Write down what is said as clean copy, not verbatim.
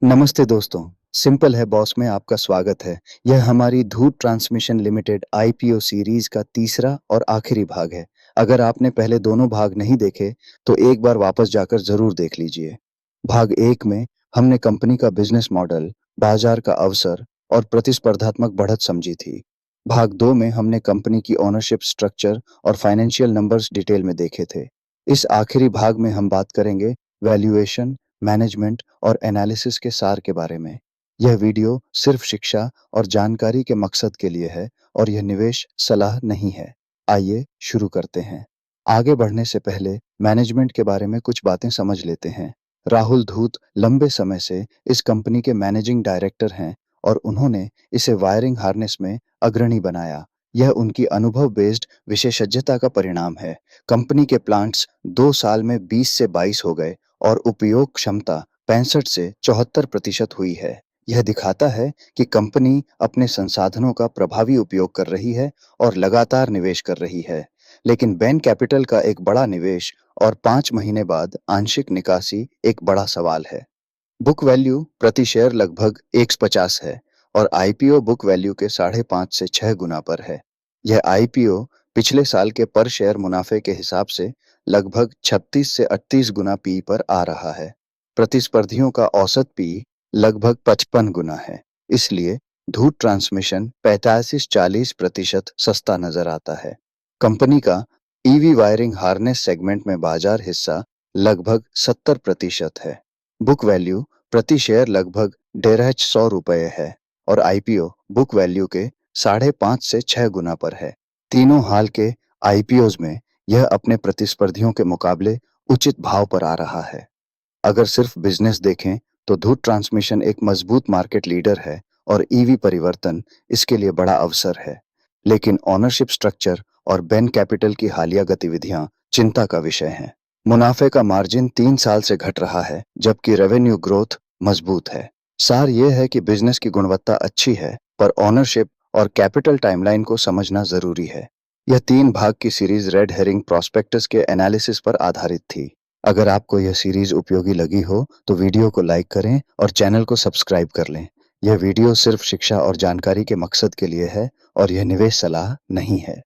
नमस्ते दोस्तों, सिंपल है बॉस में आपका स्वागत है। यह हमारी धूत ट्रांसमिशन लिमिटेड आईपीओ सीरीज का तीसरा और आखिरी भाग है। अगर आपने पहले दोनों भाग नहीं देखे, तो एक बार वापस जाकर ज़रूर देख लीजिए। भाग 1 में हमने कंपनी का बिजनेस मॉडल, बाजार का अवसर और प्रतिस्पर्धात्मक बढ़त समझी थी। भाग 2 में हमने कंपनी की ओनरशिप स्ट्रक्चर और फाइनेंशियल नंबर्स डिटेल में देखे थे। इस आखिरी भाग में हम बात करेंगे वैल्यूएशन, मैनेजमेंट और एनालिसिस के सार के बारे में। यह वीडियो सिर्फ शिक्षा और जानकारी के मकसद के लिए है और यह निवेश सलाह नहीं है। आइए शुरू करते हैं। आगे बढ़ने से पहले मैनेजमेंट के बारे में कुछ बातें समझ लेते हैं। राहुल धूत लंबे समय से इस कंपनी के मैनेजिंग डायरेक्टर हैं और उन्होंने इसे वायरिंग हार्नेस में अग्रणी बनाया। यह उनकी अनुभव बेस्ड विशेषज्ञता का परिणाम है। कंपनी के प्लांट्स 2 साल में 20 से 22 हो गए और उपयोग क्षमता 65 से 74% हुई है। यह दिखाता है कि कंपनी अपने संसाधनों का प्रभावी उपयोग कर रही है और लगातार निवेश कर रही है। लेकिन बैन कैपिटल का एक बड़ा निवेश और 5 महीने बाद आंशिक निकासी एक बड़ा सवाल है। बुक वैल्यू प्रति शेयर लगभग 150 है और आईपीओ बुक वैल्यू के 5.5 से 6 गुना पर है। यह आईपीओ पिछले साल के पर शेयर मुनाफे के हिसाब से लगभग 36 से 38 गुना पी पर आ रहा है। प्रतिस्पर्धियों का औसत पी लगभग 55 गुना है। इसलिए धूत ट्रांसमिशन 45-40% सस्ता नजर आता है। कंपनी का ईवी वायरिंग हार्नेस सेगमेंट में बाजार हिस्सा लगभग 70% है। बुक वैल्यू प्रति शेयर लगभग 150 रुपये है और आईपीओ बुक वैल्यू के 5.5 से 6 गुना पर है। तीनों हाल के आईपीओज में यह अपने प्रतिस्पर्धियों के मुकाबले उचित भाव पर आ रहा है। अगर सिर्फ बिजनेस देखें तो धूत ट्रांसमिशन एक मजबूत मार्केट लीडर है और ईवी परिवर्तन इसके लिए बड़ा अवसर है। लेकिन ओनरशिप स्ट्रक्चर और बेन कैपिटल की हालिया गतिविधियां चिंता का विषय हैं। मुनाफे का मार्जिन 3 साल से घट रहा है, जबकि रेवेन्यू ग्रोथ मजबूत है। सार यह है कि बिजनेस की गुणवत्ता अच्छी है, पर ओनरशिप और कैपिटल टाइमलाइन को समझना जरूरी है। यह 3 भाग की सीरीज रेड हेरिंग प्रोस्पेक्टस के एनालिसिस पर आधारित थी। अगर आपको यह सीरीज उपयोगी लगी हो तो वीडियो को लाइक करें और चैनल को सब्सक्राइब कर लें। यह वीडियो सिर्फ शिक्षा और जानकारी के मकसद के लिए है और यह निवेश सलाह नहीं है।